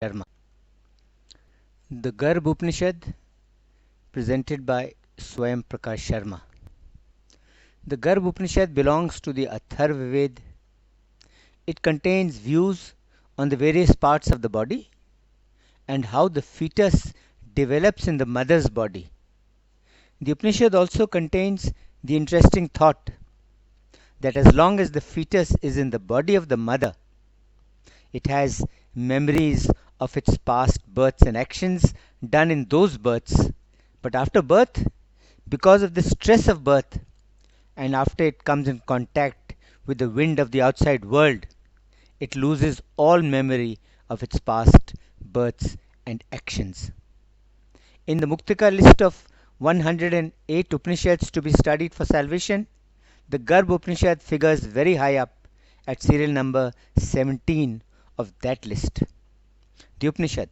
Sharma. The Garbha Upanishad presented by Svayam Prakash Sharma. The Garbha Upanishad belongs to the Atharva Veda. It contains views on the various parts of the body and how the fetus develops in the mother's body. The Upanishad also contains the interesting thought that as long as the fetus is in the body of the mother, it has memories of its past births and actions done in those births. But after birth, because of the stress of birth, and after it comes in contact with the wind of the outside world, it loses all memory of its past births and actions. In the Muktika list of 108 Upanishads to be studied for salvation, the Garbha Upanishad figures very high up at serial number 17 of that list. The Upanishad.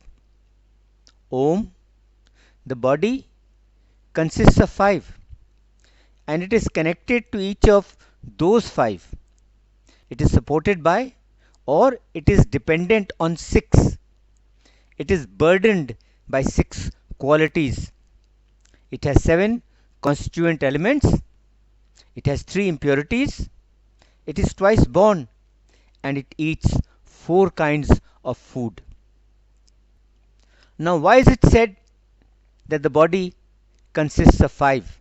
Om. The body consists of 5 and it is connected to each of those 5. It is supported by or it is dependent on 6. It is burdened by 6 qualities. It has 7 constituent elements. It has 3 impurities. It is twice born and it eats 4 kinds of food. Now, why is it said that the body consists of 5?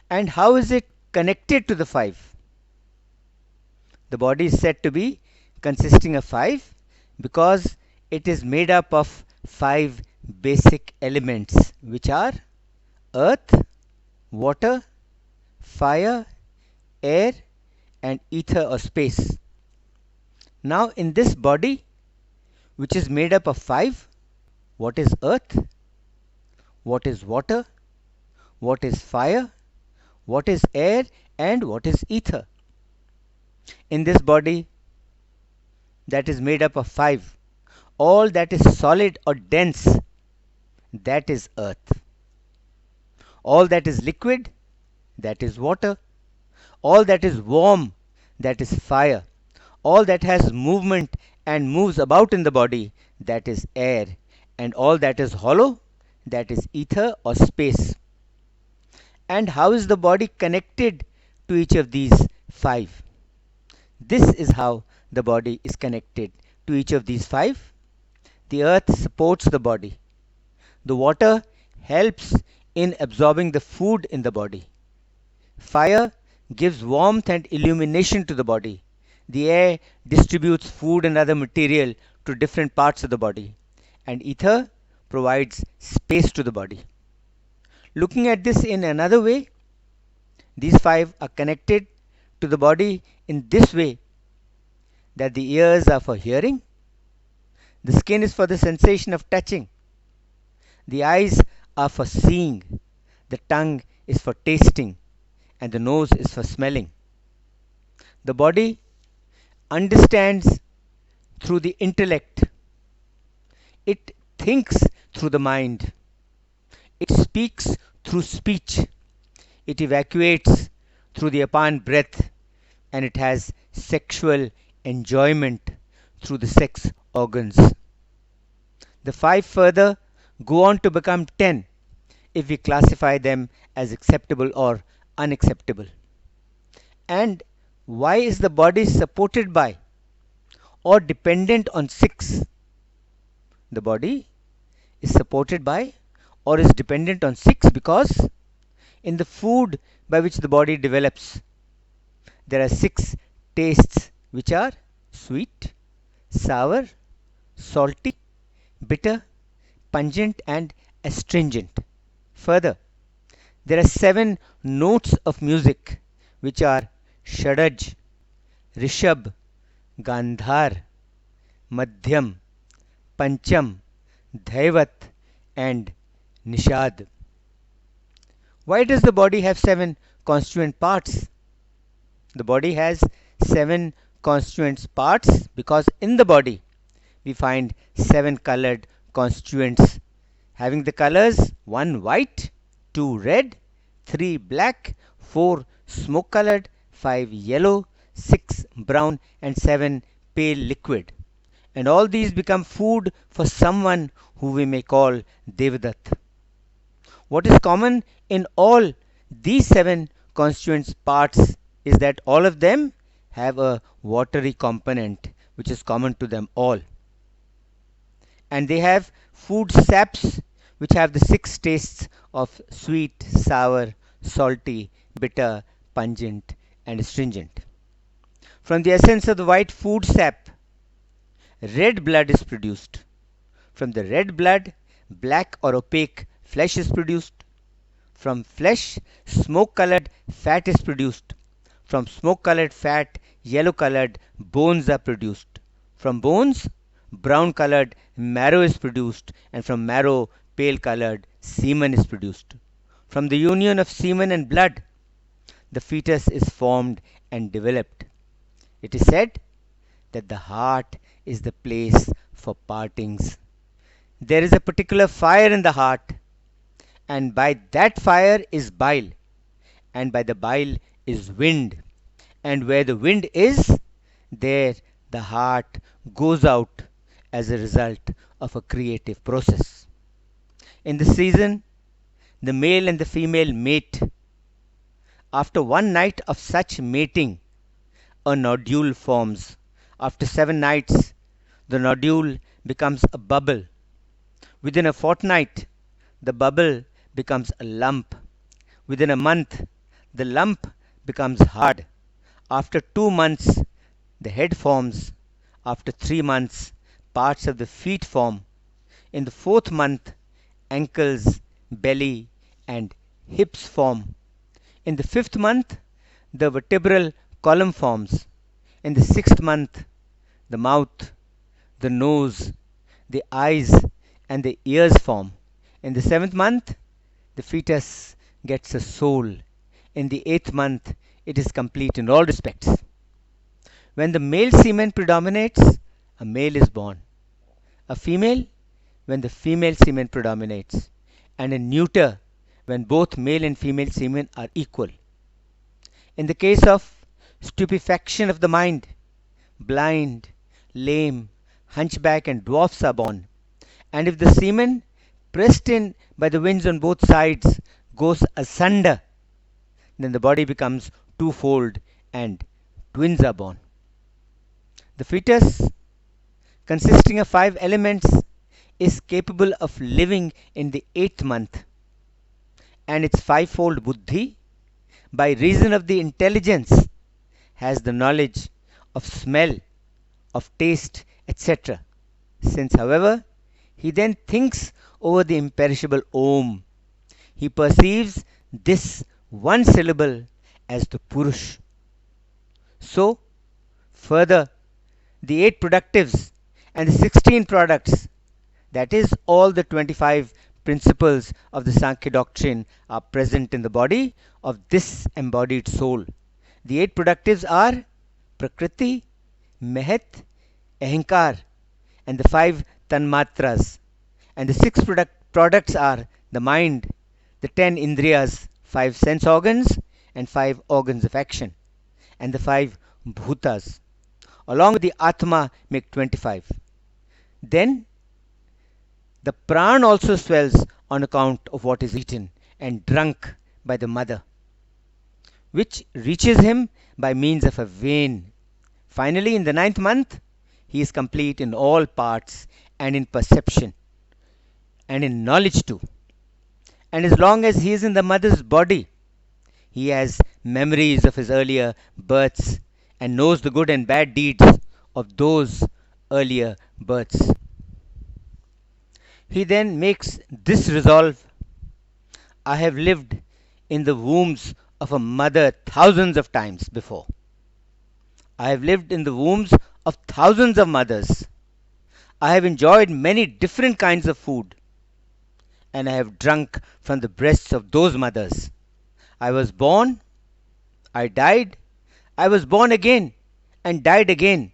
And how is it connected to the 5? The body is said to be consisting of 5 because it is made up of 5 basic elements, which are earth, water, fire, air, and ether or space. Now, in this body, which is made up of 5, what is earth? What is water? What is fire? What is air? And what is ether? In this body that is made up of 5, all that is solid or dense, that is earth. All that is liquid, that is water. All that is warm, that is fire. All that has movement and moves about in the body, that is air. And all that is hollow, that is ether or space. And how is the body connected to each of these 5? This is how the body is connected to each of these 5. The earth supports the body. The water helps in absorbing the food in the body. Fire gives warmth and illumination to the body. The air distributes food and other material to different parts of the body. And ether provides space to the body. Looking at this in another way, these 5 are connected to the body in this way, that the ears are for hearing, the skin is for the sensation of touching, the eyes are for seeing, the tongue is for tasting, and the nose is for smelling. The body understands through the intellect. It thinks through the mind. It speaks through speech. It evacuates through the apparent breath, and it has sexual enjoyment through the sex organs. The 5 further go on to become 10 if we classify them as acceptable or unacceptable. And why is the body supported by or dependent on 6? The body is supported by or is dependent on 6 because in the food by which the body develops, there are 6 tastes, which are sweet, sour, salty, bitter, pungent, and astringent. Further, there are 7 notes of music, which are Shadaj, Rishab, Gandhar, Madhyam, Pancham, Dhaivat, and Nishad. Why does the body have 7 constituent parts? The body has 7 constituent parts because in the body we find 7 colored constituents having the colors 1 white, 2 red, 3 black, 4 smoke colored, 5 yellow, 6 brown, and 7 pale liquid. and all these become food for someone who we may call Devadatta. What is common in all these seven constituent parts is that all of them have a watery component which is common to them all. And they have food saps which have the six tastes of sweet, sour, salty, bitter, pungent, and astringent. From the essence of the white food sap, red blood is produced. From the red blood, black or opaque flesh is produced. From flesh, smoke-colored fat is produced. From smoke-colored fat, yellow-colored bones are produced. From bones, brown-colored marrow is produced, and from marrow, pale-colored semen is produced. From the union of semen and blood, the fetus is formed and developed. It is said that the heart is the place for partings. There is a particular fire in the heart, and by that fire is bile, and by the bile is wind, and where the wind is, there the heart goes out as a result of a creative process. In the season, the male and the female mate. After one night of such mating, a nodule forms. After 7 nights, the nodule becomes a bubble. Within a fortnight, the bubble becomes a lump. Within a month, the lump becomes hard. After 2 months, the head forms. After 3 months, parts of the feet form. In the 4th month, ankles, belly, and hips form. In the 5th month, the vertebral column forms. In the 6th month, the mouth, the nose, the eyes, and the ears form. In the 7th month, the fetus gets a soul. In the 8th month, it is complete in all respects. When the male semen predominates, a male is born. A female, when the female semen predominates. And a neuter, when both male and female semen are equal. In the case of stupefaction of the mind, blind, lame, hunchback, and dwarfs are born. And if the semen, pressed in by the winds on both sides, goes asunder, then the body becomes twofold and twins are born. The fetus, consisting of 5 elements, is capable of living in the 8th month, and its fivefold buddhi, by reason of the intelligence, has the knowledge of smell, of taste, etc. Since, however, he then thinks over the imperishable Om, he perceives this one syllable as the Purush. So, further, the 8 productives and the 16 products, that is, all the 25 principles of the Sankhya doctrine, are present in the body of this embodied soul. The 8 productives are Prakriti, Mehet, Ahankar, and the 5 Tanmatras. And the 6 products are the mind, the 10 Indriyas, 5 sense organs, and 5 organs of action, and the 5 Bhutas. Along with the Atma make 25. Then the Pran also swells on account of what is eaten and drunk by the mother, which reaches him by means of a vein. Finally, in the 9th month, he is complete in all parts and in perception and in knowledge too. And as long as he is in the mother's body, he has memories of his earlier births and knows the good and bad deeds of those earlier births. He then makes this resolve: I have lived in the wombs of a mother thousands of times before. I have lived in the wombs of thousands of mothers. I have enjoyed many different kinds of food, and I have drunk from the breasts of those mothers. I was born, I died, I was born again, and died again,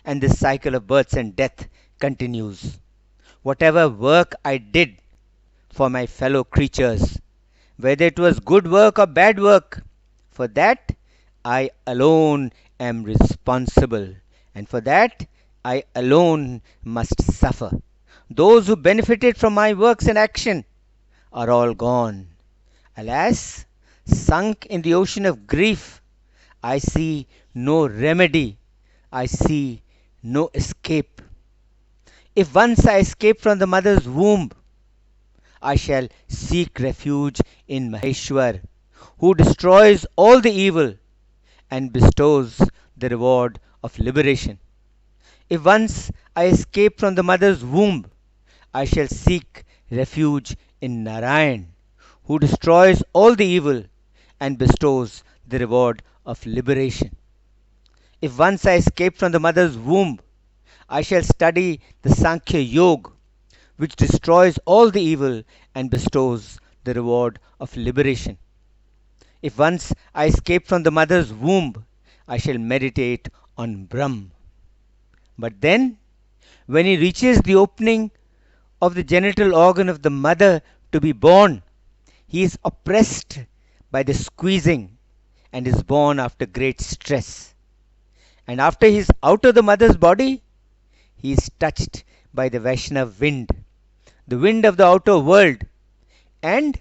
and this cycle of births and death continues. Whatever work I did for my fellow creatures, whether it was good work or bad work, for that I alone am responsible, and for that I alone must suffer. Those who benefited from my works and action are all gone. Alas, sunk in the ocean of grief, I see no remedy, I see no escape. If once I escape from the mother's womb, I shall seek refuge in Maheshwar, who destroys all the evil and bestows the reward of liberation. If once I escape from the mother's womb, I shall seek refuge in Narayan, who destroys all the evil and bestows the reward of liberation. If once I escape from the mother's womb, I shall study the Sankhya Yoga, which destroys all the evil and bestows the reward of liberation. If once I escape from the mother's womb, I shall meditate on Brahm. But then, when he reaches the opening of the genital organ of the mother to be born, he is oppressed by the squeezing and is born after great stress. And after he is out of the mother's body, he is touched by the Vaishnav wind, the wind of the outer world, and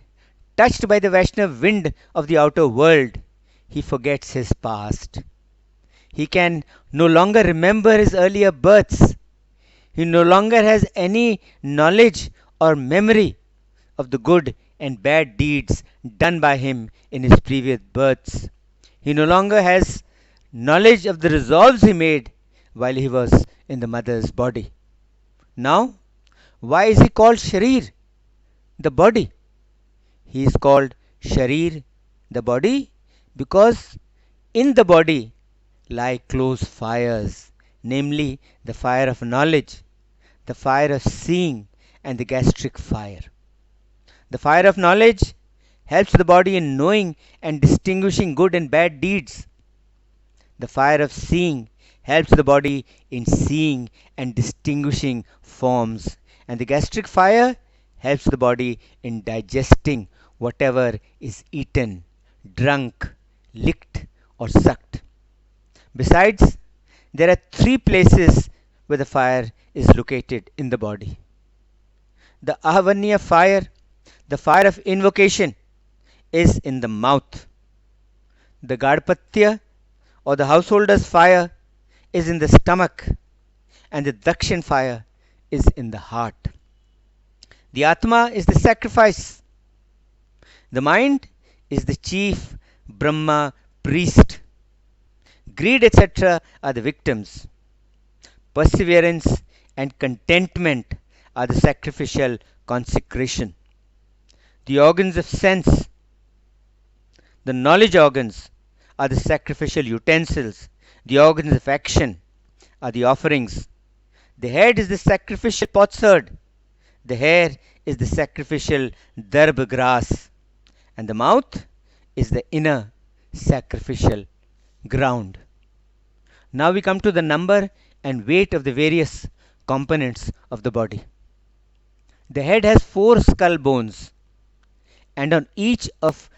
touched by the Vaishnav wind of the outer world, he forgets his past. He can no longer remember his earlier births. He no longer has any knowledge or memory of the good and bad deeds done by him in his previous births. He no longer has knowledge of the resolves he made while he was in the mother's body. Now, why is he called Sharir, the body? He is called Sharir, the body, because in the body lie close fires, namely the fire of knowledge, the fire of seeing, and the gastric fire. The fire of knowledge helps the body in knowing and distinguishing good and bad deeds. The fire of seeing helps the body in seeing and distinguishing forms. And the gastric fire helps the body in digesting whatever is eaten, drunk, licked, or sucked. Besides, there are three places where the fire is located in the body. The Ahavanya fire, the fire of invocation, is in the mouth. The Gadpatya, or the householder's fire, is in the stomach, and the Dakshin fire is in the heart. The Atma is the sacrifice. The mind is the chief Brahma priest. Greed, etc., are the victims. Perseverance and contentment are the sacrificial consecration. The organs of sense, the knowledge organs, are the sacrificial utensils. The organs of action are the offerings. The head is the sacrificial potsherd. The hair is the sacrificial darb grass. And the mouth is the inner sacrificial ground. Now we come to the number and weight of the various components of the body. The head has 4 skull bones, and on each of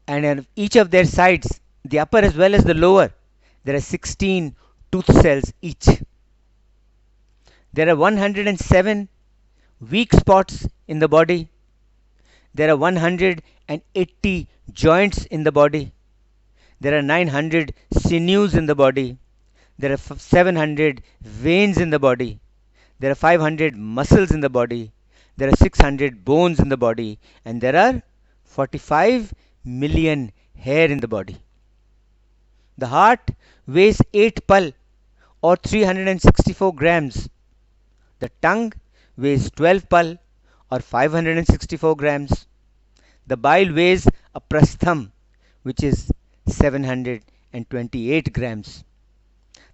their sides, the upper as well as the lower, there are 16 tooth cells each. There are 107 weak spots in the body. There are 180 joints in the body. There are 900 sinews in the body. There are 700 veins in the body. There are 500 muscles in the body. There are 600 bones in the body. And there are 45 million hair in the body. The heart weighs 8 pal, or 364 grams. The tongue weighs 12 pal, or 564 grams. The bile weighs a prastham, which is 728 grams.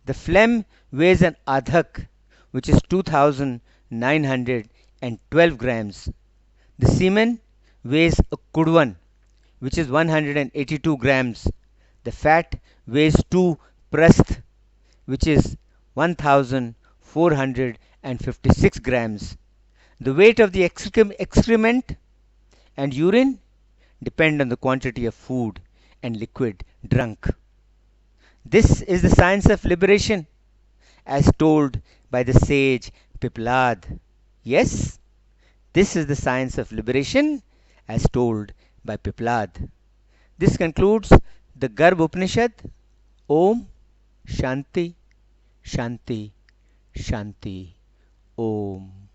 The phlegm weighs an adhak, which is 2912 grams. The semen weighs a kudwan, which is 182 grams. The fat weighs 2 prasth, which is 1456 grams. The weight of the excrement and urine depend on the quantity of food and liquid drunk. This is the science of liberation, as told by the sage Piplad. Yes, this is the science of liberation as told by Piplad. This concludes the Garbha Upanishad. Om Shanti Shanti Shanti Om.